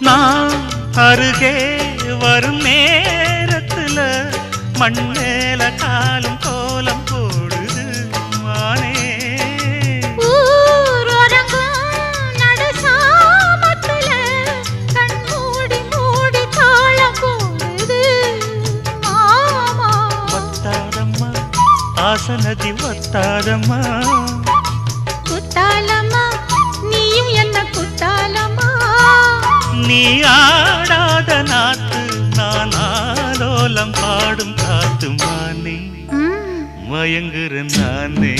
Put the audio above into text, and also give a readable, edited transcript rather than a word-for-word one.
நான் அருகே வரும் நேரத்துல மண்ணேல காலும் கோலம் போடுது மானே ஆசனதி ஒத்தாதம்மா குத்தாலம்மா நீயும் என்ன குத்தாலம்மா நீ ஆடாத நாத்து நான் ஆலோலம் பாடும் காத்து மானே மயங்குற நானே